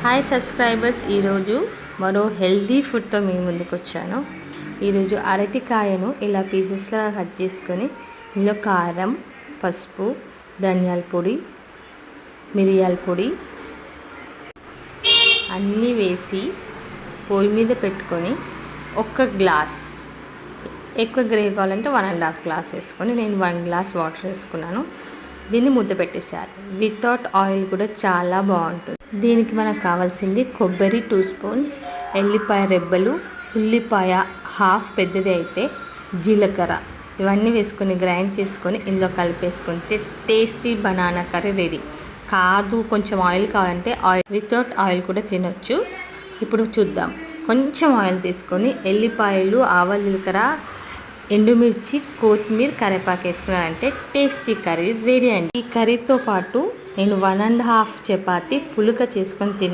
Hi subscribers, ఈరోజు మరో healthy ఫుడ్తో మీ ముందుకు వచ్చాను. ఈరోజు అరటికాయను ఇలా పీసెస్లా కట్ చేసుకొని ఇందులో కారం, పసుపు, ధనియాల పొడి, మిరియాల పొడి అన్నీ వేసి పొయ్యి మీద పెట్టుకొని ఒక్క గ్లాస్, ఎక్కువ గ్రేవీ కావాలంటే 1.5 గ్లాస్ వేసుకొని నేను 1 గ్లాస్ వాటర్ వేసుకున్నాను. దీన్ని ముద్ద పెట్టేసారు. వితౌట్ ఆయిల్ కూడా చాలా బాగుంటుంది. దీనికి మనకు కావాల్సింది కొబ్బరి 2 స్పూన్స్, ఎల్లిపాయ రెబ్బలు, ఉల్లిపాయ హాఫ్ పెద్దది అయితే, జీలకర్ర ఇవన్నీ వేసుకొని గ్రైండ్ చేసుకొని ఇందులో కలిపేసుకుంటే టేస్టీ బనానా కర్రీ రెడీ. కాదు కొంచెం ఆయిల్ కావాలంటే ఆయిల్, వితౌట్ ఆయిల్ కూడా తినొచ్చు. ఇప్పుడు చూద్దాం. కొంచెం ఆయిల్ తీసుకొని ఎల్లిపాయలు, ఆవాలు, జీలకర్ర, ఎండుమిర్చి, కొత్తిమీర, కరివేపాకు వేసుకున్నారంటే టేస్టీ కర్రీ రెడీ అండి. ఈ కర్రీతో పాటు నేను 1.5 చపాతీ పులుక చేసుకొని